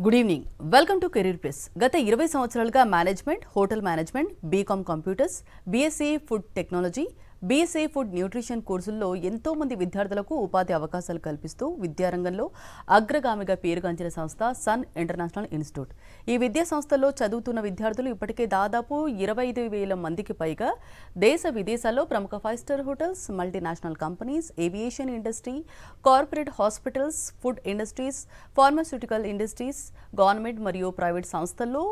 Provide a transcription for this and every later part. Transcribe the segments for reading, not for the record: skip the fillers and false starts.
Good evening. Welcome to career plus. గత 20 సంవత్సరాలుగా management, hotel management, BCom computers, BSc food technology, BSc food nutrition కోర్సుల్లో ఎంతో మంది విద్యార్థులకు ఉపాధి అవకాశాలు కల్పిస్తూ విద్యారంగంలో అగ్రగామిగా పేరుగాంచిన సంస్థ సన్ ఇంటర్నేషనల్ ఇన్స్టిట్యూట్. ఈ విద్యా సంస్థల్లో చదువుతున్న విద్యార్థులు ఇప్పటికే దాదాపు 25,000 మందికి పైగా దేశ విదేశాల్లో ప్రముఖ 5 star hotels, multinational companies, aviation industry, corporate hospitals, food industries, pharmaceutical industries, government మరియు ప్రైవేట్ సంస్థల్లో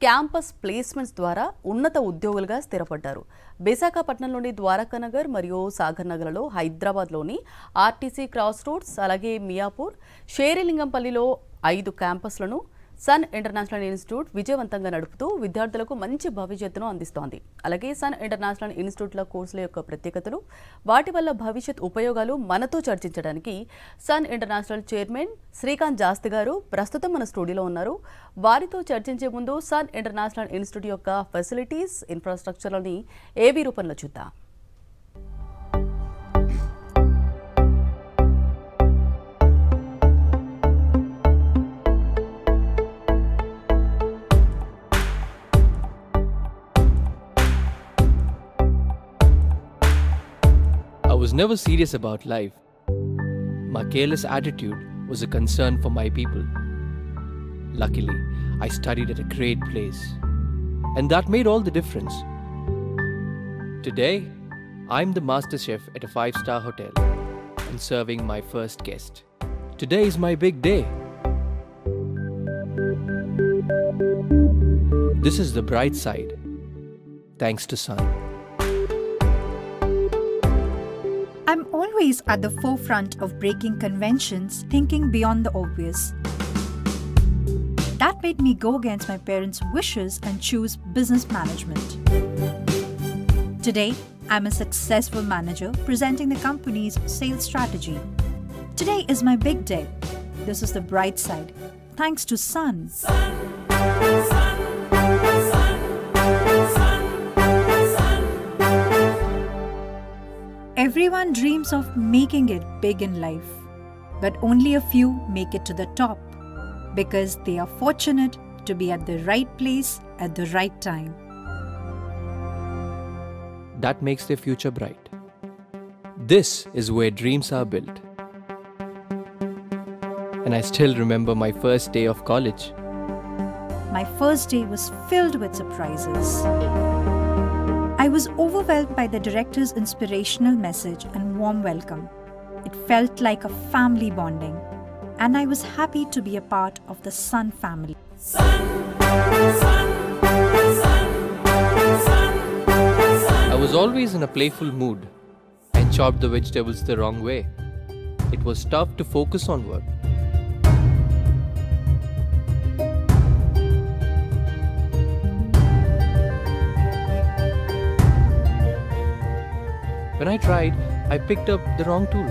క్యాంపస్ ప్లేస్మెంట్స్ ద్వారా ఉన్నత ఉద్యోగులుగా స్థిరపడ్డారు. విశాఖపట్నంలోని ద్వారకానగర్ మరియు సాగర్ నగర్లో, హైదరాబాద్లోని ఆర్టీసీ క్రాస్ రోడ్స్, అలాగే మియాపూర్, షేరిలింగంపల్లిలో 5 క్యాంపస్లను సన్ ఇంటర్నేషనల్ ఇన్స్టిట్యూట్ విజయవంతంగా నడుపుతూ విద్యార్థులకు మంచి భవిష్యత్తును అందిస్తోంది. అలాగే సన్ ఇంటర్నేషనల్ ఇన్స్టిట్యూట్ల కోర్సుల యొక్క ప్రత్యేకతలు, వాటి వల్ల భవిష్యత్ ఉపయోగాలు మనతో చర్చించడానికి సన్ ఇంటర్నేషనల్ చైర్మన్ శ్రీకాంత్ జాస్తి గారు ప్రస్తుతం మన స్టూడియోలో ఉన్నారు. వారితో చర్చించే ముందు సన్ ఇంటర్నేషనల్ ఇన్స్టిట్యూట్ యొక్క ఫెసిలిటీస్, ఇన్ఫ్రాస్ట్రక్చర్లని ఏవి రూపంలో చూద్దాం. I was never serious about life. My careless attitude was a concern for my people. Luckily, I studied at a great place, and that made all the difference. Today, I'm the master chef at a 5-star hotel and serving my first guest. Today is my big day. This is the bright side, thanks to Sun. I'm always at the forefront of breaking conventions, thinking beyond the obvious. That made me go against my parents' wishes and choose business management. Today, I'm a successful manager presenting the company's sales strategy. Today is my big day. This is the bright side, thanks to Sun. Everyone dreams of making it big in life, but only a few make it to the top because they are fortunate to be at the right place at the right time. That makes their future bright. This is where dreams are built. And I still remember my first day of college. My first day was filled with surprises. I was overwhelmed by the director's inspirational message and warm welcome. It felt like a family bonding, and I was happy to be a part of the Sun family. I was always in a playful mood and chopped the vegetables the wrong way. It was tough to focus on work. When I tried, I picked up the wrong tool.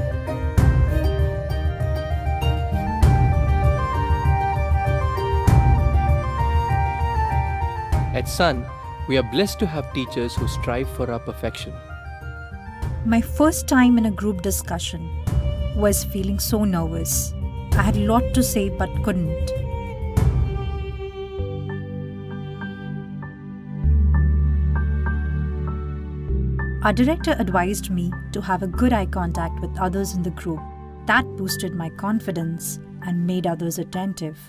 At Sun, we are blessed to have teachers who strive for our perfection. My first time in a group discussion was feeling so nervous. I had a lot to say but couldn't. Our director advised me to have a good eye contact with others in the group. That boosted my confidence and made others attentive.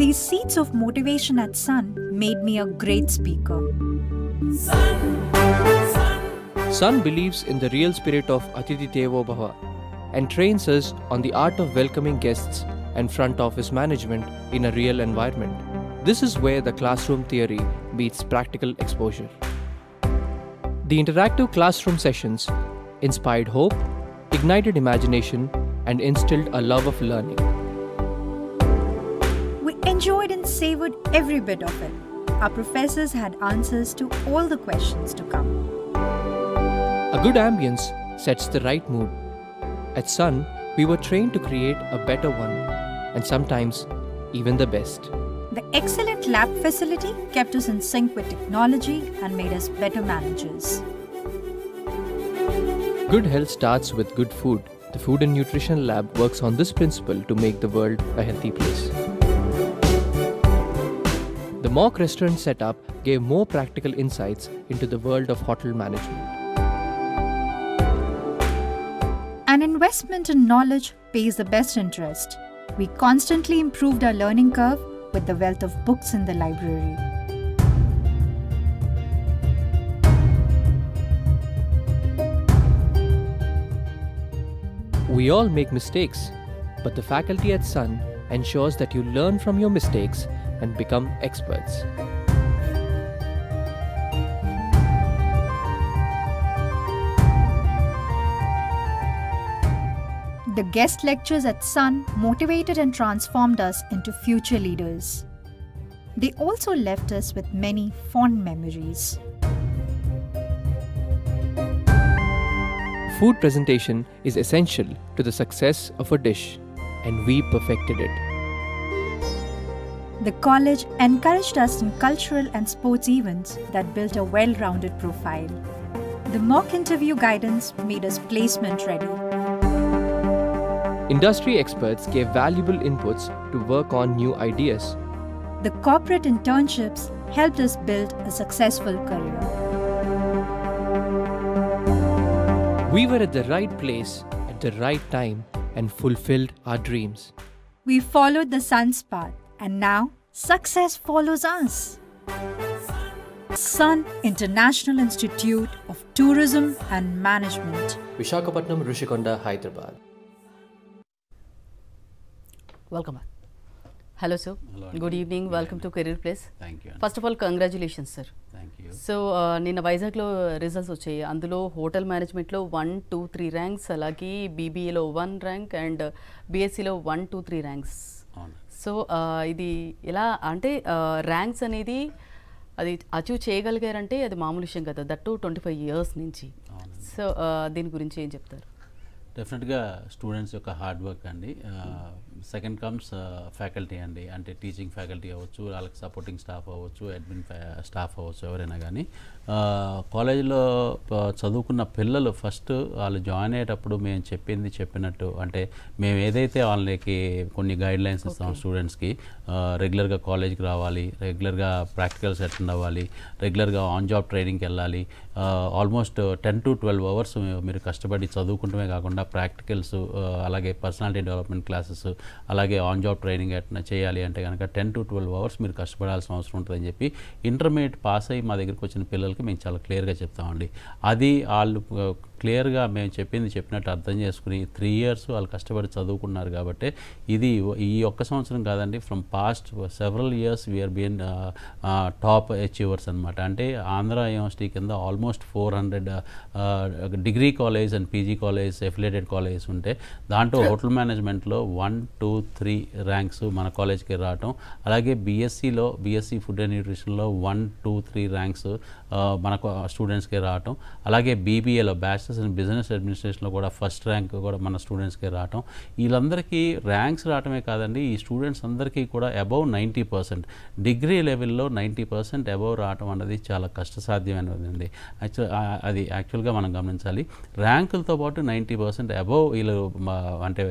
These seeds of motivation at Sun made me a great speaker. Sun believes in the real spirit of Atithi Devo Bhava and trains us on the art of welcoming guests and front office management in a real environment. This is where the classroom theory meets practical exposure. The interactive classroom sessions inspired hope, ignited imagination, and instilled a love of learning. We enjoyed and savored every bit of it. Our professors had answers to all the questions to come. A good ambience sets the right mood. At Sun, we were trained to create a better one, and sometimes even the best. The excellent lab facility kept us in sync with technology and made us better managers. Good health starts with good food. The Food and Nutrition Lab works on this principle to make the world a healthy place. The mock restaurant setup gave more practical insights into the world of hotel management. An investment in knowledge pays the best interest. We constantly improved our learning curve with the wealth of books in the library. We all make mistakes, but the faculty at Sun ensures that you learn from your mistakes and become experts. The guest lectures at Sun motivated and transformed us into future leaders. They also left us with many fond memories. Food presentation is essential to the success of a dish, and we perfected it. The college encouraged us in cultural and sports events that built a well-rounded profile. The mock interview guidance made us placement ready. Industry experts gave valuable inputs to work on new ideas. The corporate internships helped us build a successful career. We were at the right place at the right time and fulfilled our dreams. We followed the Sun's path, and now success follows us. Sun International Institute of Tourism and Management, Visakhapatnam, Rishikonda, Hyderabad. Welcome back. Hello, sir. Hello. Good evening. Welcome to Career Place. Thank you. First of all, congratulations, sir. Thank you. So నిన్న వైజాగ్లో results వచ్చాయి. అందులో hotel మేనేజ్మెంట్లో 1, 2, 3 ranks, అలాగే బీబీఏలో 1 rank and బీఎస్సీలో 1, 2, 3 ranks. అవును. So ఇది ఎలా అంటే ర్యాంక్స్ అనేది అది అచీవ్ చేయగలిగారంటే అది మామూలు విషయం కదా, దట్టు 25 years నుంచి. సో దీని గురించి ఏం చెప్తారు? డెఫినెట్గా స్టూడెంట్స్ యొక్క హార్డ్ వర్క్ అండి. సెకండ్ కమ్స్ ఫ్యాకల్టీ అండి, అంటే టీచింగ్ ఫ్యాకల్టీ అవ్వచ్చు, వాళ్ళకి సపోర్టింగ్ స్టాఫ్ అవ్వచ్చు, అడ్మిన్ స్టాఫ్ అవ్వచ్చు, ఎవరైనా కానీ కాలేజీలో చదువుకున్న పిల్లలు ఫస్ట్ వాళ్ళు జాయిన్ అయ్యేటప్పుడు మేము చెప్పినట్టు, అంటే మేము ఏదైతే వాళ్ళకి కొన్ని గైడ్ లైన్స్ ఇస్తాం స్టూడెంట్స్కి, రెగ్యులర్గా కాలేజ్కి రావాలి, రెగ్యులర్గా ప్రాక్టికల్స్ అటెండ్ అవ్వాలి, రెగ్యులర్గా ఆన్ జాబ్ ట్రైనింగ్కి వెళ్ళాలి, ఆల్మోస్ట్ 10 to 12 hours మీరు కష్టపడి చదువుకుంటమే కాకుండా ప్రాక్టికల్స్, అలాగే పర్సనాలిటీ డెవలప్మెంట్ క్లాసెస్, అలాగే ఆన్ జాబ్ ట్రైనింగ్ ఎట్లా చేయాలి అంటే కనుక 10 to 12 hours మీరు కష్టపడాల్సిన అవసరం ఉంటుందని చెప్పి ఇంటర్మీడియట్ పాస్ అయ్యి మా దగ్గరికి వచ్చిన పిల్లలకి మేము చాలా క్లియర్గా చెప్తామండి. అది వాళ్ళు క్లియర్గా మేము చెప్పినట్టు అర్థం చేసుకుని 3 years వాళ్ళు కష్టపడి చదువుకున్నారు. కాబట్టి ఇది ఈ ఒక్క సంవత్సరం కాదండి, from past several years we are been top achievers అనమాట. అంటే ఆంధ్ర యూనివర్సిటీ కింద almost 400 degree college and PG college affiliated colleges ఉంటే దాంట్లో హోటల్ మేనేజ్మెంట్లో 1, 2, 3 ర్యాంక్స్ మన కాలేజ్కి రావటం, అలాగే బీఎస్సీ ఫుడ్ అండ్ న్యూట్రిషన్లో 1, 2, 3 ర్యాంక్స్ మనకు స్టూడెంట్స్కి రావటం, అలాగే బీబీఏలో బ్యాచిలర్స్ ఇన్ బిజినెస్ అడ్మినిస్ట్రేషన్లో కూడా ఫస్ట్ ర్యాంక్ కూడా మన స్టూడెంట్స్కి రావటం. వీళ్ళందరికీ ర్యాంక్స్ రావటమే కాదండి, ఈ స్టూడెంట్స్ అందరికీ కూడా అబౌవ్ 90%, డిగ్రీ లెవెల్లో 90% అబౌవ్ రావటం అన్నది చాలా కష్టసాధ్యమైనదండి. అది యాక్చువల్గా మనం గమనించాలి. ర్యాంకులతో పాటు 90% అబౌవ్ వీళ్ళు అంటే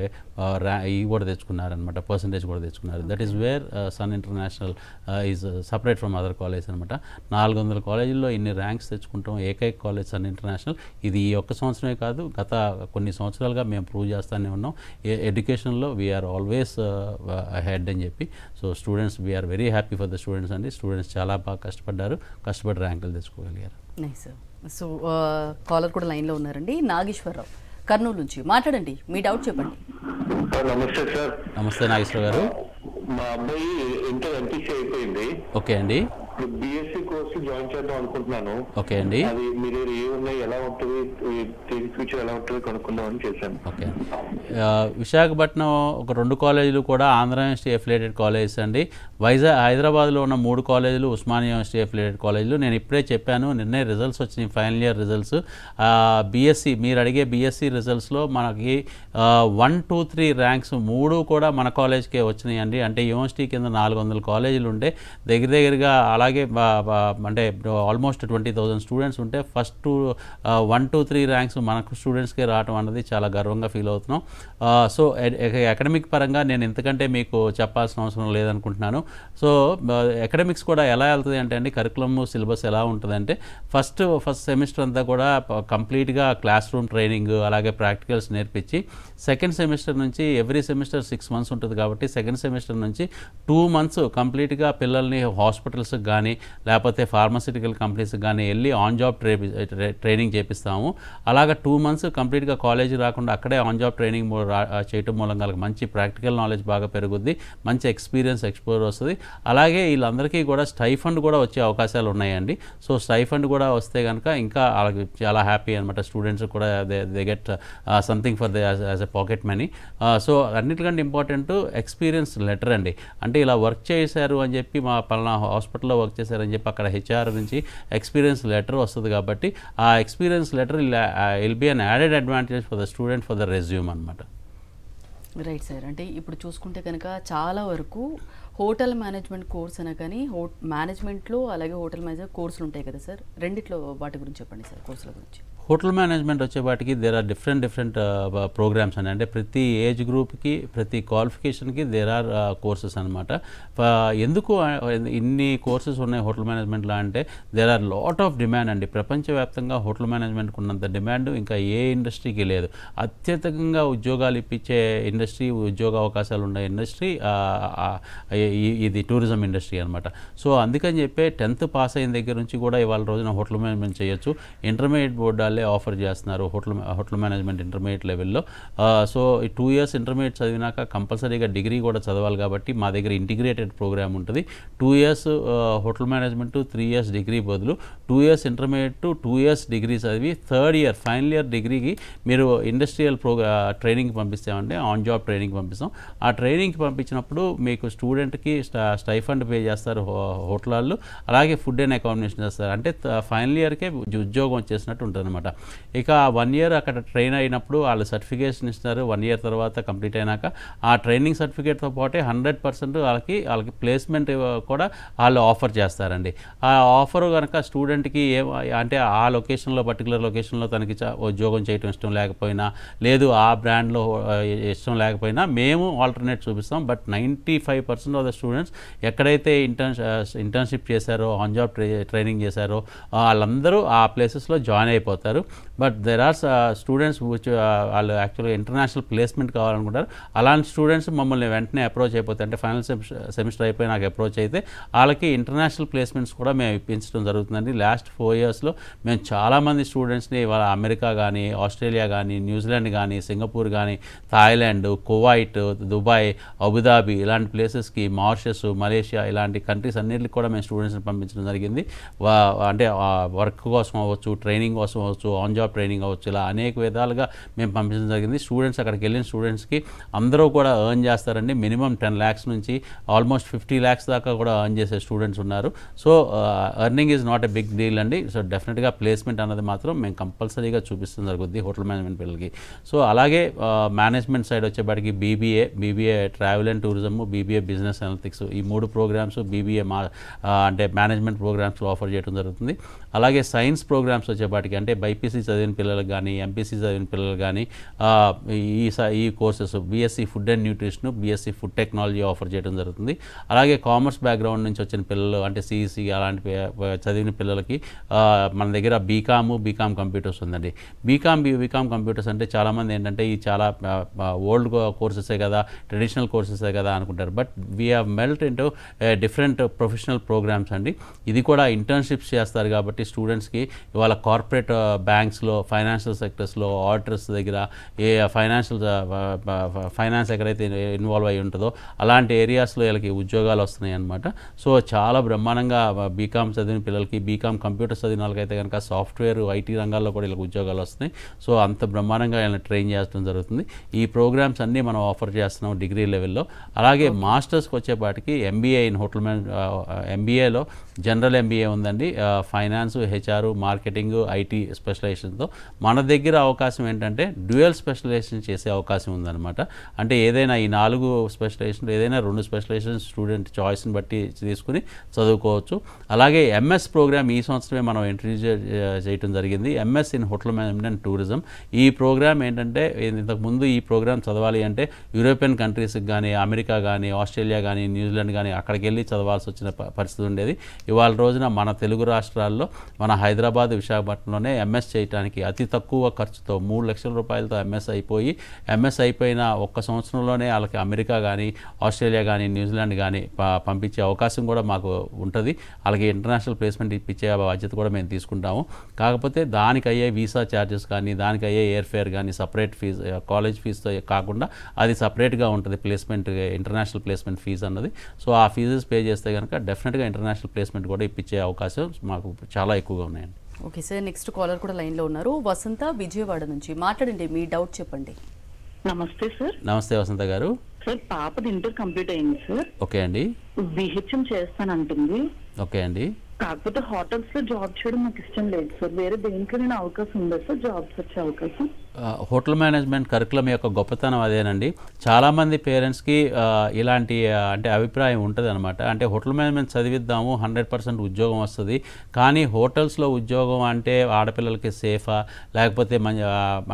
ఇవి కూడా తెచ్చుకున్నారనమాట, పర్సంటేజ్ కూడా తెచ్చుకున్నారు. That is where Sun International is separate from other college అనమాట. 400 కాలేజీల్లో ఇన్ని ర్యాంక్స్ తెచ్చుకుంటాం, ఏకైక కాలేజ్ సన్ ఇంటర్నేషనల్. ఇది ఈ ఒక్క సంవత్సరమే కాదు, గత కొన్ని సంవత్సరాలుగా మేము ప్రూవ్ చేస్తూనే ఉన్నాం. ఎడ్యుకేషన్లో వీఆర్ ఆల్వేస్ అహెడ్ అని చెప్పి. So students we're very happy for the students అండి. స్టూడెంట్స్ చాలా బాగా కష్టపడి ర్యాంకులు తెచ్చుకోగలిగారు. Nice sir. సో కాలర్ కూడా లైన్లో ఉన్నారండి, నాగేశ్వరరావు కర్నూలు నుంచి. మాట్లాడండి, మీ డౌట్ చెప్పండి. నమస్తే సార్. నమస్తే నాగేశ్వర గారు. మా అబ్బాయి ఇంటర్ ఎంపీసీ అయిపోయింది. ఓకే అండి. బీఎస్సీ కోర్సు జాయిన్ చేద్దాం అనుకుంటున్నాను. ఓకే అండి. అది మీరు ఏమున్నాయి, ఎలా ఉంటుంది, ఫ్యూచర్ ఎలా ఉంటుంది కనుక్కుందామని చేశాను. ఓకే. విశాఖపట్నం ఒక 2 కాలేజీలు కూడా ఆంధ్ర యూనివర్సిటీ అఫిలియేటెడ్ కాలేజెస్ అండి. హైదరాబాద్లో ఉన్న 3 కాలేజీలు ఉస్మానియా యూనివర్సిటీ అఫిలియేటెడ్ కాలేజీలు. నేను ఇప్పుడే చెప్పాను, నిన్నే రిజల్ట్స్ వచ్చినాయి, ఫైనల్ ఇయర్ రిజల్ట్స్. బీఎస్సీ మీరు అడిగే బీఎస్సీ రిజల్ట్స్లో మనకి 1, 2, 3 ర్యాంక్స్ 3 కూడా మన కాలేజ్కే వచ్చినాయి అండి. అంటే యూనివర్సిటీ కింద 400 కాలేజీలు ఉంటే దగ్గరగా అలాగే అలాగే అంటే ఆల్మోస్ట్ 20,000 స్టూడెంట్స్ ఉంటే ఫస్ట్ 1 to 3 ర్యాంక్స్ మనకు స్టూడెంట్స్కే రావడం అన్నది చాలా గర్వంగా ఫీల్ అవుతున్నాం. సో అకాడమిక్ పరంగా నేను ఎంతకంటే మీకు చెప్పాల్సిన అవసరం లేదనుకుంటున్నాను. సో అకాడమిక్స్ కూడా ఎలా వెళ్తుంది అంటే అండి, కరికులమ్ సిలబస్ ఎలా ఉంటుందంటే ఫస్ట్ సెమిస్టర్ అంతా కూడా కంప్లీట్గా క్లాస్ రూమ్ ట్రైనింగ్ అలాగే ప్రాక్టికల్స్ నేర్పించి, సెకండ్ సెమిస్టర్ నుంచి ఎవ్రీ సెమిస్టర్ 6 months ఉంటుంది కాబట్టి సెకండ్ సెమిస్టర్ నుంచి 2 months కంప్లీట్గా పిల్లల్ని హాస్పిటల్స్కి కానీ లేకపోతే ఫార్మాసిటికల్ కంపెనీస్కి కానీ వెళ్ళి ఆన్ జాబ్ ట్రైనింగ్ చేపిస్తాము. అలాగా 2 months కంప్లీట్గా కాలేజీ రాకుండా అక్కడే ఆన్ జాబ్ ట్రైనింగ్ చేయటం మూలంగా మంచి ప్రాక్టికల్ నాలెడ్జ్ బాగా పెరుగుద్ది, మంచి ఎక్స్పీరియన్స్ ఎక్స్పోజర్ వస్తుంది. అలాగే వీళ్ళందరికీ కూడా స్టైఫండ్ కూడా వచ్చే అవకాశాలు ఉన్నాయండి. సో స్టైఫండ్ కూడా వస్తే కనుక ఇంకా వాళ్ళకి చాలా హ్యాపీ అనమాట. స్టూడెంట్స్ కూడా they get something for the as a pocket money. So అన్నిటికంటే ఇంపార్టెంట్ ఎక్స్పీరియన్స్ లెటర్ అండి. అంటే ఇలా వర్క్ చేశారు అని చెప్పి మా పలానా హాస్పిటల్లో వర్క్ చేశారని చెప్పి అక్కడ హెచ్ఆర్ నుంచి ఎక్స్పీరియన్స్ లెటర్ వస్తుంది కాబట్టి ఆ experience letter will be an added advantage for the student for the resume అనమాట. Right sir. అంటే ఇప్పుడు చూసుకుంటే కనుక చాలా వరకు హోటల్ మేనేజ్మెంట్ కోర్స్ అన కానీ మేనేజ్మెంట్లో అలాగే హోటల్ మేనేజ్మెంట్ కోర్సులు ఉంటాయి కదా సార్, రెండిట్లో వాటి గురించి చెప్పండి సార్, కోర్సుల గురించి. హోటల్ మేనేజ్మెంట్ వచ్చేపాటికి దేర్ ఆర్ డిఫరెంట్ ప్రోగ్రామ్స్ అండి. అంటే ప్రతి ఏజ్ గ్రూప్కి ప్రతి క్వాలిఫికేషన్కి దేర్ ఆర్ కోర్సెస్ అనమాట. ఎందుకు ఇన్ని కోర్సెస్ ఉన్నాయి హోటల్ మేనేజ్మెంట్లో అంటే there are lot of demand అండి. ప్రపంచవ్యాప్తంగా హోటల్ మేనేజ్మెంట్కి ఉన్నంత డిమాండ్ ఇంకా ఏ ఇండస్ట్రీకి లేదు. అత్యధికంగా ఉద్యోగాలు ఇప్పించే ఇండస్ట్రీ, ఉద్యోగ అవకాశాలు ఉన్న ఇండస్ట్రీ ఇది టూరిజం ఇండస్ట్రీ అనమాట. సో అందుకని చెప్పి 10th పాస్ అయిన దగ్గర నుంచి కూడా ఇవాళ రోజున హోటల్ మేనేజ్మెంట్ చేయొచ్చు. ఇంటర్మీడియట్ బోర్డు ఆఫర్ చేస్తున్నారు హోటల్ మేనేజ్మెంట్ ఇంటర్మీడియట్ లెవెల్లో. సో 2 years ఇంటర్మీడియట్ చదివినాక కంపల్సరీగా డిగ్రీ కూడా చదవాలి కాబట్టి మా దగ్గర ఇంటిగ్రేటెడ్ ప్రోగ్రామ్ ఉంటుంది. 2 years hotel management, 3 years degree బదులు 2 years ఇంటర్మీడియట్, 2 years డిగ్రీ చదివి 3rd year ఫైనల్ ఇయర్ డిగ్రీకి మీరు ఇండస్ట్రియల్ ట్రైనింగ్ పంపిస్తామంటే ఆన్ జాబ్ ట్రైనింగ్ పంపిస్తాం. ఆ ట్రైనింగ్కి పంపించినప్పుడు మీకు స్టూడెంట్కి స్టైఫండ్ పే చేస్తారు హోటల్, అలాగే ఫుడ్ అండ్ అకామిడేషన్ చేస్తారు. అంటే ఫైనల్ ఇయర్కే ఉద్యోగం వచ్చేసినట్టు ఉంటుంది అనమాట. ఇక 1 year అక్కడ ట్రైన్ అయినప్పుడు వాళ్ళు సర్టిఫికేషన్ ఇస్తారు. 1 year తర్వాత కంప్లీట్ అయినాక ఆ ట్రైనింగ్ సర్టిఫికేట్తో పాటే 100% వాళ్ళకి ప్లేస్మెంట్ కూడా వాళ్ళు ఆఫర్ చేస్తారండి. ఆ ఆఫర్ కనుక స్టూడెంట్కి అంటే ఆ లొకేషన్లో పర్టికులర్ లొకేషన్లో తనకి ఉద్యోగం చేయటం ఇష్టం లేకపోయినా, లేదు ఆ బ్రాండ్లో ఇష్టం లేకపోయినా మేము ఆల్టర్నేట్ చూపిస్తాం. బట్ 95% ఆఫ్ ద స్టూడెంట్స్ ఎక్కడైతే ఇంటర్న్షిప్ చేశారో, ఆన్ జాబ్ ట్రైనింగ్ చేశారో వాళ్ళందరూ ఆ ప్లేసెస్లో జాయిన్ అయిపోతారు. బట్ దెర్ ఆర్ స్టూడెంట్స్ వాళ్ళు యాక్చువల్గా ఇంటర్నేషనల్ ప్లేస్మెంట్ కావాలనుకుంటారు. అలాంటి స్టూడెంట్స్ మమ్మల్ని వెంటనే అప్రోచ్ అయిపోతాయి. అంటే ఫైనల్ సెమిస్టర్ అయిపోయి నాకు అప్రోచ్ అయితే వాళ్ళకి ఇంటర్నేషనల్ ప్లేస్మెంట్స్ కూడా మేము ఇప్పించడం జరుగుతుందండి. లాస్ట్ 4 yearsలో మేము చాలామంది స్టూడెంట్స్ని వాళ్ళ అమెరికా కానీ, ఆస్ట్రేలియా కానీ, న్యూజిలాండ్ కానీ, సింగపూర్ కానీ, థాయిలాండ్, కువైట్, దుబాయ్, అబుదాబి ఇలాంటి ప్లేసెస్కి, మారిషస్, మలేషియా ఇలాంటి కంట్రీస్ అన్నిటికి కూడా మేము స్టూడెంట్స్ని పంపించడం జరిగింది. అంటే వర్క్ కోసం అవ్వచ్చు, ట్రైనింగ్ కోసం అవ్వచ్చు, ఆన్ జాబ్ ట్రైనింగ్ అవ్వచ్చు, ఇలా అనేక విధాలుగా మేము పంపించడం జరిగింది. స్టూడెంట్స్ అక్కడికి వెళ్ళిన స్టూడెంట్స్కి అందరూ కూడా ఎర్న్ చేస్తారండి. మినిమం 10 lakhs నుంచి ఆల్మోస్ట్ 50 lakhs దాకా కూడా ఎర్న్ చేసే స్టూడెంట్స్ ఉన్నారు. So earning is not a big deal అండి. సో డెఫినెట్గా ప్లేస్మెంట్ అన్నది మాత్రం మేము కంపల్సరీగా చూపిస్తుంది జరుగుద్ది హోటల్ మేనేజ్మెంట్ పిల్లలకి. సో అలాగే మేనేజ్మెంట్ సైడ్ వచ్చేపాటికి BBA travel and tourism, BBA business analytics, ఈ 3 ప్రోగ్రామ్స్ బీబీఏ అంటే మేనేజ్మెంట్ ప్రోగ్రామ్స్లో ఆఫర్ చేయడం జరుగుతుంది. అలాగే సైన్స్ ప్రోగ్రామ్స్ వచ్చేపాటికి అంటే బైపీసీ చదివిన పిల్లలకు కానీ, ఎంపీసీ చదివిన పిల్లలు కానీ ఈ courses BSc food and nutrition, BSc food technology offer చేయడం జరుగుతుంది. అలాగే కామర్స్ బ్యాక్గ్రౌండ్ నుంచి వచ్చిన పిల్లలు అంటే సిఈసీ అలాంటి చదివిన పిల్లలకి మన దగ్గర బీకామ్ కంప్యూటర్స్ ఉందండి. బీకామ్ కంప్యూటర్స్ అంటే చాలామంది ఏంటంటే ఈ చాలా ఓల్డ్ కోర్సెసే కదా, ట్రెడిషనల్ కోర్సెసే కదా అనుకుంటారు. But we have melt into different professional programs అండి. ఇది కూడా ఇంటర్న్షిప్స్ చేస్తారు కాబట్టి స్టూడెంట్స్కి ఇవాళ కార్పొరేట్ బ్యాంక్స్లో, ఫైనాన్షియల్ సెక్టర్స్లో, ఆడిటర్స్ దగ్గర ఏ ఫైనాన్స్ ఎక్కడైతే ఇన్వాల్వ్ అయి ఉంటుందో అలాంటి ఏరియాస్లో వీళ్ళకి ఉద్యోగాలు వస్తున్నాయి అన్నమాట. సో చాలా బ్రహ్మాండంగా బీకామ్ చదివిన పిల్లలకి, బీకామ్ కంప్యూటర్స్ చదివిన వాళ్ళకైతే కనుక సాఫ్ట్వేర్, ఐటీ రంగాల్లో కూడా వీళ్ళకి ఉద్యోగాలు వస్తున్నాయి. సో అంత బ్రహ్మాండంగా వీళ్ళని ట్రైన్ చేయడం జరుగుతుంది. ఈ ప్రోగ్రామ్స్ అన్నీ మనం ఆఫర్ చేస్తున్నాం డిగ్రీ లెవెల్లో. అలాగే మాస్టర్స్కి వచ్చేపాటికి ఎంబీఏ ఇన్ హోటల్ ఎంబీఏలో జనరల్ ఎంబీఏ ఉందండి. ఫైనాన్స్, హెచ్ఆర్, మార్కెటింగ్, ఐటీ స్పెషలైజేషన్తో. మన దగ్గర అవకాశం ఏంటంటే డ్యూయల్ స్పెషలైజేషన్ చేసే అవకాశం ఉందన్నమాట. అంటే ఏదైనా ఈ 4 స్పెషలైజేషన్ ఏదైనా 2 స్పెషలైజేషన్ స్టూడెంట్ చాయిస్ని బట్టి తీసుకుని చదువుకోవచ్చు. అలాగే ఎంఎస్ ప్రోగ్రామ్ ఈ సంవత్సరమే మనం ఇంట్రడ్యూస్ చేయడం జరిగింది, MS in hotel management and tourism. ఈ ప్రోగ్రామ్ ఏంటంటే ఇంతకుముందు ఈ ప్రోగ్రామ్ చదవాలి అంటే యూరోపియన్ కంట్రీస్కి కానీ, అమెరికా కానీ, ఆస్ట్రేలియా కానీ, న్యూజిలాండ్ కానీ అక్కడికి వెళ్ళి చదవాల్సి వచ్చిన పరిస్థితి ఉండేది. ఇవాళ రోజున మన తెలుగు రాష్ట్రాల్లో మన హైదరాబాద్, విశాఖపట్నంలోనే ఎంఎస్ చేయడానికి అతి తక్కువ ఖర్చుతో 3 లక్షల రూపాయలతో ఎంఎస్ అయిపోయిన ఒక్క సంవత్సరంలోనే వాళ్ళకి అమెరికా కానీ, ఆస్ట్రేలియా కానీ, న్యూజిలాండ్ కానీ పంపించే అవకాశం కూడా మాకు ఉంటుంది. వాళ్ళకి ఇంటర్నేషనల్ ప్లేస్మెంట్ ఇప్పించే బాధ్యత కూడా మేము తీసుకుంటాము. కాకపోతే దానికి అయ్యే వీసా ఛార్జెస్ కానీ, దానికి అయ్యే ఎయిర్ ఫేర్ కానీ సపరేట్ ఫీజు, కాలేజ్ ఫీజుతో కాకుండా అది సపరేట్గా ఉంటుంది ప్లేస్మెంట్, ఇంటర్నేషనల్ ప్లేస్మెంట్ ఫీజు అన్నది. సో ఆ ఫీజెస్ పే చేస్తే కనుక డెఫినెట్గా ఇంటర్నేషనల్ ప్లేస్మెంట్ కూడా ఇప్పించే అవకాశం మాకు చాలా ఎక్కువగా ఉన్నాయండి. ఓకే సార్, నెక్స్ట్ కాలర్ కూడా లైన్లో ఉన్నారు. వసంత విజయవాడ నుంచి మాట్లాడండి, మీ డౌట్ చెప్పండి. నమస్తే సార్. నమస్తే వసంత గారు. సార్ పాపది ఇంటర్ కంప్లీట్ అయింది సార్. ఓకే అండి. బిహెచ్ఎం చేస్తానంటుంది. ఓకే అండి. కాకపోతే హోటల్స్ లో జాబ్ చేయడం నాకు ఇష్టం లేదు సార్. వేరే దేంట్లో అవకాశం ఉందా సార్ జాబ్స్ వచ్చే అవకాశం? హోటల్ మేనేజ్మెంట్ కరికులం యొక్క గొప్పతనం అదేనండి. చాలామంది పేరెంట్స్కి ఇలాంటి అంటే అభిప్రాయం ఉంటుంది అనమాట. అంటే హోటల్ మేనేజ్మెంట్ చదివిద్దాము, 100% ఉద్యోగం వస్తుంది, కానీ హోటల్స్లో ఉద్యోగం అంటే ఆడపిల్లలకి సేఫా, లేకపోతే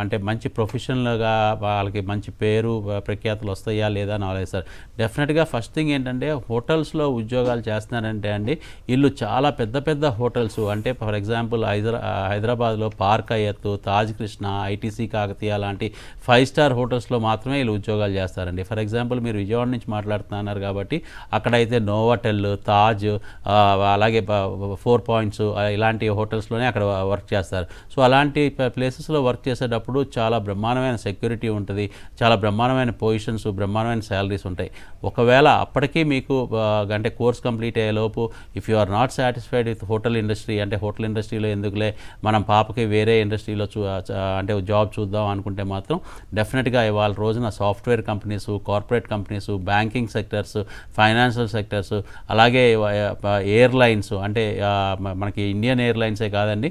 అంటే మంచి ప్రొఫెషనల్గా వాళ్ళకి మంచి పేరు ప్రఖ్యాతులు వస్తాయా లేదా అని ఆలోచిస్తారు. డెఫినెట్గా ఫస్ట్ థింగ్ ఏంటంటే హోటల్స్లో ఉద్యోగాలు చేస్తున్నారంటే అండి, వీళ్ళు చాలా పెద్ద పెద్ద హోటల్స్, అంటే ఫర్ ఎగ్జాంపుల్ హైదరాబాద్లో పార్క్ అయ్యత్తు, తాజ్ కృష్ణ, ఐటీసీ కాకతీయ లాంటి 5 స్టార్ హోటల్స్లో మాత్రమే వీళ్ళు ఉద్యోగాలు చేస్తారండి. ఫర్ ఎగ్జాంపుల్ మీరు విజయవాడ నుంచి మాట్లాడుతున్నారు కాబట్టి అక్కడైతే నోవాటెల్, తాజ్, అలాగే 4 పాయింట్స్ ఇలాంటి హోటల్స్లోనే అక్కడ వర్క్ చేస్తారు. సో అలాంటి ప్లేసెస్లో వర్క్ చేసేటప్పుడు చాలా బ్రహ్మాండమైన సెక్యూరిటీ ఉంటుంది, చాలా బ్రహ్మాండమైన పొజిషన్స్, బ్రహ్మాండమైన శాలరీస్ ఉంటాయి. ఒకవేళ అప్పటికీ మీకు అంటే కోర్స్ కంప్లీట్ అయ్యేలోపు if you are not satisfied with hotel industry, అంటే హోటల్ ఇండస్ట్రీలో ఎందుకులే మనం పాపకి వేరే ఇండస్ట్రీలో అంటే జాబ్ చూద్దాం అనుకుంటే మాత్రం డెఫినెట్గా ఇవాళ రోజున software companies, corporate companies, banking sectors, financial sectors, అలాగే ఎయిర్లైన్స్, అంటే మనకి ఇండియన్ ఎయిర్లైన్సే కాదండి,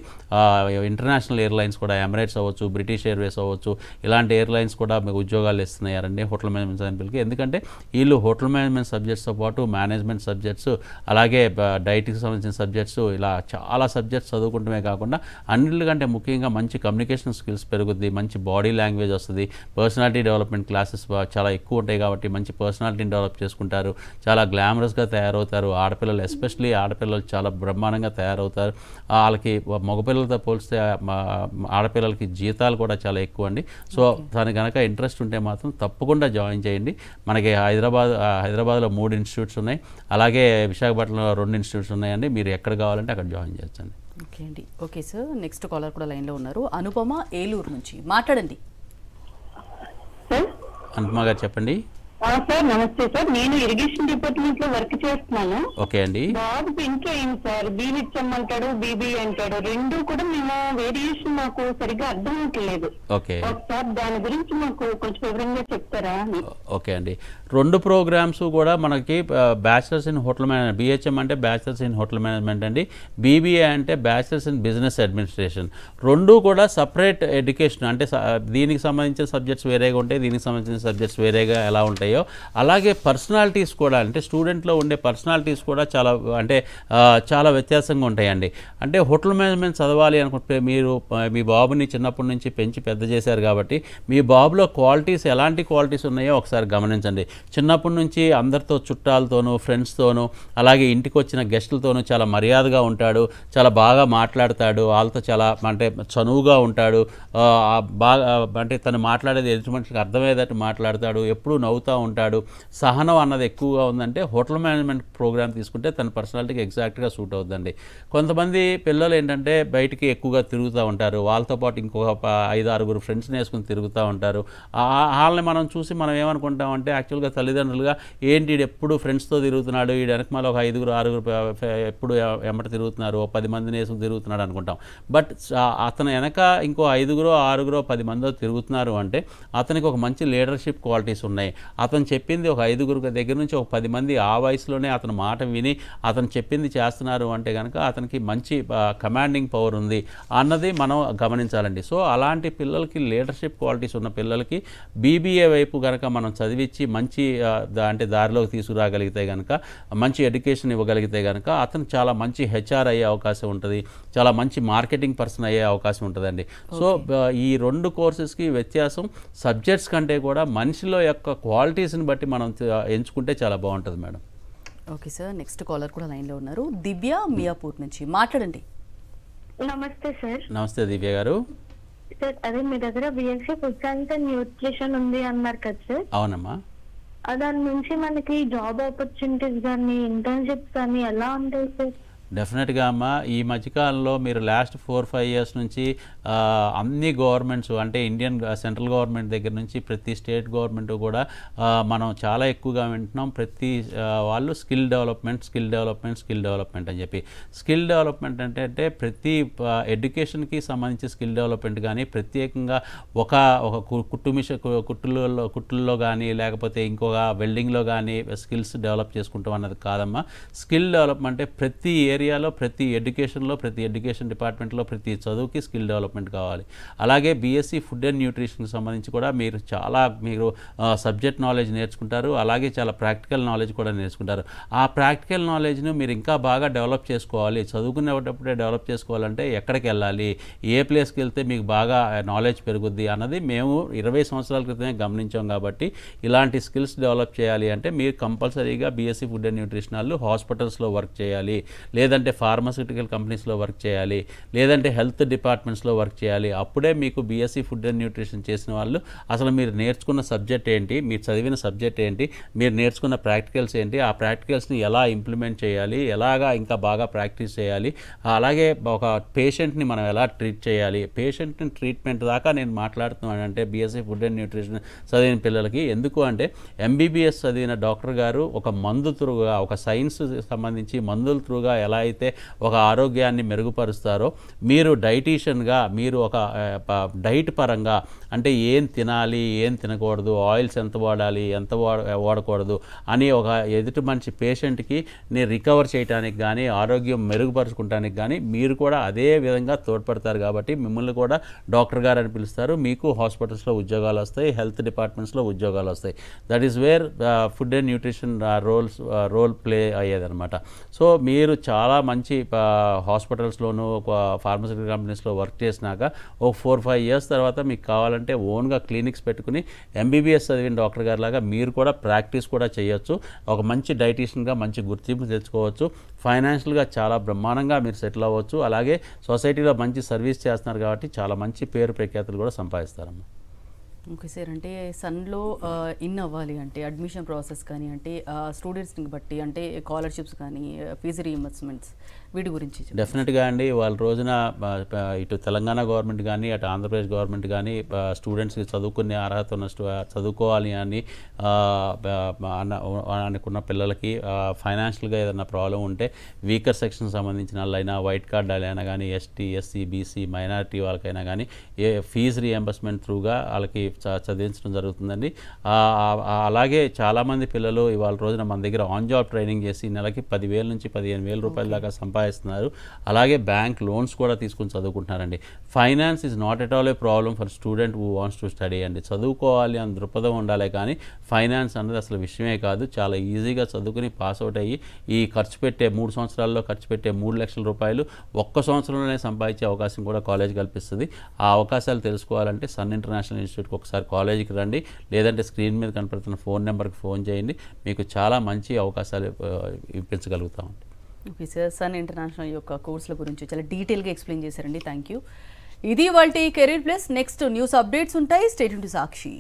ఇంటర్నేషనల్ ఎయిర్లైన్స్ కూడా, ఎమిరేట్స్ అవ్వచ్చు, బ్రిటిష్ ఎయిర్వేస్ అవ్వచ్చు, ఇలాంటి ఎయిర్లైన్స్ కూడా మీకు ఉద్యోగాలు ఇస్తున్నారండి హోటల్ మేనేజ్మెంట్ సభ్యులకి. ఎందుకంటే వీళ్ళు హోటల్ మేనేజ్మెంట్ సబ్జెక్ట్స్తో పాటు మేనేజ్మెంట్ సబ్జెక్ట్స్, అలాగే డైట్కి సంబంధించిన సబ్జెక్ట్స్, ఇలా చాలా సబ్జెక్ట్స్ చదువుకుంటమే కాకుండా అన్నిటికంటే ముఖ్యంగా మంచి కమ్యూనికేషన్ స్కిల్స్ పెరుగుద్ది, మంచి బాడీ లాంగ్వేజ్ వస్తుంది, పర్సనాలిటీ డెవలప్మెంట్ క్లాసెస్ చాలా ఎక్కువ ఉంటాయి కాబట్టి మంచి పర్సనాలిటీని డెవలప్ చేసుకుంటారు, చాలా గ్లామరస్గా తయారవుతారు. ఆడపిల్లలు, ఎస్పెషలీ ఆడపిల్లలు చాలా బ్రహ్మాండంగా తయారవుతారు. వాళ్ళకి మగపిల్లలతో పోలిస్తే ఆడపిల్లలకి జీతాలు కూడా చాలా ఎక్కువ అండి. సో దానికి కనుక ఇంట్రెస్ట్ ఉంటే మాత్రం తప్పకుండా జాయిన్ చేయండి. మనకి హైదరాబాద్లో 3 ఇన్స్టిట్యూట్స్ ఉన్నాయి, అలాగే విశాఖపట్నంలో 2 ఇన్స్టిట్యూట్స్ ఉన్నాయండి. మీరు ఎక్కడ కావాలంటే అక్కడ జాయిన్ చేయొచ్చండి. ఓకే అండి. ఓకే సార్, నెక్స్ట్ కాలర్ కూడా లైన్లో ఉన్నారు. అనుపమ ఏలూరు నుంచి మాట్లాడండి. అనుపమ గారు చెప్పండి. సార్ నమస్తే సార్. నేను ఇరిగేషన్ డిపార్ట్మెంట్ లో వర్క్ చేస్తున్నాను. ఓకే అండి. బాబుకి ఇంట్లో అయింది సార్. బీహెచ్ఎం అంటాడు, బీబీ అంటాడు, రెండు కూడా మేము వేరియేషన్ మాకు సరిగ్గా అర్థం అవట్లేదు. ఓకే సార్ దాని గురించి మాకు కొంచెం వివరంగా చెప్తారా? ఓకే అండి. 2 ప్రోగ్రామ్స్ కూడా మనకి bachelors in hotel management, BHM అంటే బ్యాచిలర్స్ ఇన్ హోటల్ మేనేజ్మెంట్ అండి, బీబీఏ అంటే బ్యాచిలర్స్ ఇన్ బిజినెస్ అడ్మినిస్ట్రేషన్. 2 కూడా సపరేట్ ఎడ్యుకేషన్, అంటే దీనికి సంబంధించిన సబ్జెక్ట్స్ వేరేగా ఉంటాయి, దీనికి సంబంధించిన సబ్జెక్ట్స్ వేరేగా ఎలా ఉంటాయి, అలాగే పర్సనాలిటీస్ కూడా, అంటే స్టూడెంట్లో ఉండే పర్సనాలిటీస్ కూడా చాలా వ్యత్యాసంగా ఉంటాయండి. అంటే హోటల్ మేనేజ్మెంట్ చదవాలి అనుకుంటే మీరు మీ బాబుని చిన్నప్పటి నుంచి పెంచి పెద్ద చేశారు కాబట్టి మీ బాబులో క్వాలిటీస్, ఎలాంటి క్వాలిటీస్ ఉన్నాయో ఒకసారి గమనించండి. చిన్నప్పటి నుంచి అందరితో, చుట్టాలతోనూ, ఫ్రెండ్స్తోనూ, అలాగే ఇంటికి వచ్చిన గెస్టులతోనూ చాలా మర్యాదగా ఉంటాడు, చాలా బాగా మాట్లాడతాడు, వాళ్ళతో చాలా అంటే చనువుగా ఉంటాడు, బాగా అంటే తను మాట్లాడేది ఎదుటి మనిషికి అర్థమయ్యేటట్టు మాట్లాడతాడు, ఎప్పుడూ నవ్వుతూ ఉంటాడు. సహనం అన్నది ఎక్కువగా ఉందంటే హోటల్ మేనేజ్మెంట్ ప్రోగ్రామ్ తీసుకుంటే తన పర్సనాలిటీకి ఎగ్జాక్ట్గా సూట్ అవుతుందండి. కొంతమంది పిల్లలు ఏంటంటే బయటికి ఎక్కువగా తిరుగుతూ ఉంటారు, వాళ్ళతో పాటు ఇంకొక 5-6 ఫ్రెండ్స్ని వేసుకుని తిరుగుతూ ఉంటారు. వాళ్ళని మనం చూసి మనం ఏమనుకుంటామంటే యాక్చువల్గా తల్లిదండ్రులుగా ఏంటి వీడు ఎప్పుడు ఫ్రెండ్స్తో తిరుగుతున్నాడు, వీడు వెనకమాల ఒక 5-6 ఎప్పుడు ఎమ్మట తిరుగుతున్నారు, 10 మందిని వేసుకుని తిరుగుతున్నాడు అనుకుంటాం. బట్ అతను వెనక ఇంకో 5-6 10 మందో తిరుగుతున్నారు అంటే అతనికి ఒక మంచి లీడర్షిప్ క్వాలిటీస్ ఉన్నాయి. అతను అతను చెప్పింది ఒక 5 దగ్గర నుంచి ఒక 10 మంది ఆ వయసులోనే అతను మాట విని అతను చెప్పింది చేస్తున్నారు అంటే కనుక అతనికి మంచి కమాండింగ్ పవర్ ఉంది అన్నది మనం గమనించాలండి. సో అలాంటి పిల్లలకి లీడర్షిప్ క్వాలిటీస్ ఉన్న పిల్లలకి బీబీఏ వైపు కనుక మనం చదివించి మంచి అంటే దారిలోకి తీసుకురాగలిగితే కనుక మంచి ఎడ్యుకేషన్ ఇవ్వగలిగితే కనుక అతను చాలా మంచి హెచ్ఆర్ అయ్యే అవకాశం ఉంటుంది, చాలా మంచి మార్కెటింగ్ పర్సన్ అయ్యే అవకాశం ఉంటుందండి. సో ఈ 2 కోర్సెస్కి వ్యత్యాసం సబ్జెక్ట్స్ కంటే కూడా మనిషిలో యొక్క క్వాలిటీస్ని బట్టి మనం ఎంచుకుంటే చాలా బాగుంటుంది madam. Okay sir, next caller కూడా లైన్లో ఉన్నారు. దివ్య మియాపూర్ నుంచి మాట్లాడండి. నమస్తే సార్. నమస్తే దివ్య గారు. సార్ అదే మీ దగ్గర BSc food science and nutrition ఉంది అన్నారు కదా సార్. అవునమ్మా. దాని నుంచి మనకి జాబ్ ఆపర్చునిటీస్ కానీ ఇంటర్న్షిప్స్ కానీ ఎలా ఉంటాయి సార్? డెఫినెట్గా అమ్మ, ఈ మధ్యకాలంలో మీరు లాస్ట్ 4-5 ఇయర్స్ నుంచి అన్ని గవర్నమెంట్స్ అంటే ఇండియన్ సెంట్రల్ గవర్నమెంట్ దగ్గర నుంచి ప్రతి స్టేట్ గవర్నమెంట్ కూడా మనం చాలా ఎక్కువగా వింటున్నాం. ప్రతి వాళ్ళు స్కిల్ డెవలప్మెంట్ అని చెప్పి. స్కిల్ డెవలప్మెంట్ అంటే ప్రతి ఎడ్యుకేషన్కి సంబంధించి స్కిల్ డెవలప్మెంట్ కానీ ప్రత్యేకంగా ఒక కుట్టుల్లో కానీ లేకపోతే ఇంకొక వెల్డింగ్లో కానీ స్కిల్స్ డెవలప్ చేసుకుంటాం అన్నది కాదమ్మా. స్కిల్ డెవలప్మెంట్ అంటే ప్రతి ఏరియాలో, ప్రతి ఎడ్యుకేషన్లో, ప్రతి ఎడ్యుకేషన్ డిపార్ట్మెంట్లో ప్రతి చదువుకి స్కిల్ డెవలప్మెంట్ కావాలి. అలాగే బీఎస్సీ ఫుడ్ అండ్ న్యూట్రిషన్కి సంబంధించి కూడా మీరు సబ్జెక్ట్ నాలెడ్జ్ నేర్చుకుంటారు, అలాగే చాలా ప్రాక్టికల్ నాలెడ్జ్ కూడా నేర్చుకుంటారు. ఆ ప్రాక్టికల్ నాలెడ్జ్ను మీరు ఇంకా బాగా డెవలప్ చేసుకోవాలి. చదువుకునేటప్పుడే డెవలప్ చేసుకోవాలంటే ఎక్కడికి వెళ్ళాలి, ఏ ప్లేస్కి వెళ్తే మీకు బాగా నాలెడ్జ్ పెరుగుద్ది అన్నది మేము 20 సంవత్సరాల క్రితమే గమనించాం. కాబట్టి ఇలాంటి స్కిల్స్ డెవలప్ చేయాలి అంటే మీరు కంపల్సరీగా బీఎస్సీ ఫుడ్ అండ్ న్యూట్రిషన్ వాళ్ళు హాస్పిటల్స్లో వర్క్ చేయాలి, లేదంటే ఫార్మాస్యూటికల్ కంపెనీస్లో వర్క్ చేయాలి, లేదంటే హెల్త్ డిపార్ట్మెంట్స్లో వర్క్ చేయాలి. అప్పుడే మీకు బీఎస్సీ ఫుడ్ అండ్ న్యూట్రిషన్ చేసిన వాళ్ళు అసలు మీరు నేర్చుకున్న సబ్జెక్ట్ ఏంటి, మీరు చదివిన సబ్జెక్ట్ ఏంటి, మీరు నేర్చుకున్న ప్రాక్టికల్స్ ఏంటి, ఆ ప్రాక్టికల్స్ని ఎలా ఇంప్లిమెంట్ చేయాలి, ఎలాగా ఇంకా బాగా ప్రాక్టీస్ చేయాలి, అలాగే ఒక పేషెంట్ని మనం ఎలా ట్రీట్ చేయాలి. పేషెంట్ని ట్రీట్మెంట్ దాకా నేను మాట్లాడుతున్నాను అంటే బీఎస్సీ ఫుడ్ అండ్ న్యూట్రిషన్ చదివిన పిల్లలకి. ఎందుకు అంటే ఎంబీబీఎస్ చదివిన డాక్టర్ గారు ఒక మందు త్రూగా, ఒక సైన్స్ సంబంధించి మందుల త్రూగా ఎలా అయితే ఒక ఆరోగ్యాన్ని మెరుగుపరుస్తారో మీరు డైటీషియన్గా మీరు ఒక డైట్ పరంగా అంటే ఏం తినాలి, ఏం తినకూడదు, ఆయిల్స్ ఎంత వాడాలి, ఎంత వాడకూడదు అని ఒక ఎదుటి మనిషి పేషెంట్కి నేను రికవర్ చేయడానికి కానీ ఆరోగ్యం మెరుగుపరుచుకోవడానికి కానీ మీరు కూడా అదే విధంగా తోడ్పడతారు. కాబట్టి మిమ్మల్ని కూడా డాక్టర్ గారు అని పిలుస్తారు. మీకు హాస్పిటల్స్లో ఉద్యోగాలు వస్తాయి, హెల్త్ డిపార్ట్మెంట్స్లో ఉద్యోగాలు వస్తాయి. That is where food and nutrition role play అయ్యేదన్నమాట. సో మీరు చాలా మంచి హాస్పిటల్స్లోనూ ఫార్మస్యూటికల్ కంపెనీస్లో వర్క్ చేసినాక ఒక 4-5 ఇయర్స్ తర్వాత మీకు కావాలంటే ఓన్గా క్లినిక్స్ పెట్టుకుని ఎంబీబీఎస్ చదివిన డాక్టర్ గారి లాగా మీరు కూడా ప్రాక్టీస్ కూడా చేయొచ్చు. ఒక మంచి డైటీషియన్గా మంచి గుర్తింపు తెచ్చుకోవచ్చు. ఫైనాన్షియల్గా చాలా బ్రహ్మాండంగా మీరు సెటిల్ అవ్వచ్చు. అలాగే సొసైటీలో మంచి సర్వీస్ చేస్తున్నారు కాబట్టి చాలా మంచి పేరు ప్రఖ్యాతులు కూడా సంపాదిస్తారమ్మా. ఓకే సార్, అంటే సన్లో ఇన్ అవ్వాలి అంటే అడ్మిషన్ ప్రాసెస్ కానీ అంటే స్టూడెంట్స్ని బట్టి అంటే స్కాలర్షిప్స్ కానీ ఫీజు రీఇంబర్స్మెంట్స్ వీటి గురించి డెఫినెట్గా అండి. వాళ్ళ రోజున ఇటు తెలంగాణ గవర్నమెంట్ కానీ అటు ఆంధ్రప్రదేశ్ గవర్నమెంట్ కానీ స్టూడెంట్స్కి చదువుకునే అర్హత ఉన్న చదువుకోవాలి అని అనుకున్న పిల్లలకి ఫైనాన్షియల్గా ఏదైనా ప్రాబ్లం ఉంటే వీకర్ సెక్షన్ సంబంధించిన వాళ్ళైనా, వైట్ కార్డ్ వాళ్ళైనా కానీ, ఎస్టీ, ఎస్సీ, బీసీ, మైనారిటీ వాళ్ళకైనా కానీ ఫీజు రీఎంబర్స్మెంట్ త్రూగా వాళ్ళకి చదివించడం జరుగుతుందండి. అలాగే చాలామంది పిల్లలు ఇవాళ రోజున మన దగ్గర ఆన్ జాబ్ ట్రైనింగ్ చేసి నెలకి 10,000 నుంచి 15,000 రూపాయల దాకా సంపాదిస్తున్నారు. అలాగే బ్యాంక్ లోన్స్ కూడా తీసుకుని చదువుకుంటున్నారండి. Finance is not at all a problem for student who wants to study అండి. చదువుకోవాలి అని దృక్పథం ఉండాలి కానీ ఫైనాన్స్ అన్నది అసలు విషయమే కాదు. చాలా ఈజీగా చదువుకుని పాస్ అవుట్ అయ్యి ఈ 3 సంవత్సరాల్లో ఖర్చు పెట్టే 3 లక్షల రూపాయలు ఒక్క సంవత్సరంలోనే సంపాదించే అవకాశం కూడా కాలేజ్ కల్పిస్తుంది. ఆ అవకాశాలు తెలుసుకోవాలంటే సన్ ఇంటర్నేషనల్ ఇన్స్టిట్యూట్కి ఒకసారి కాలేజీకి రండి, లేదంటే స్క్రీన్ మీద కనపడుతున్న ఫోన్ నెంబర్కి ఫోన్ చేయండి. మీకు చాలా మంచి అవకాశాలు ఇప్పించగలుగుతామండి. ఓకే సార్, సన్ ఇంటర్నేషనల్ యొక్క కోర్సుల గురించి చాలా డీటెయిల్గా ఎక్స్ప్లెయిన్ చేశారండి. Thank you. ఇది వాళ్ళ career plus. Next news updates ఉంటాయి. Stay tune to Sakshi.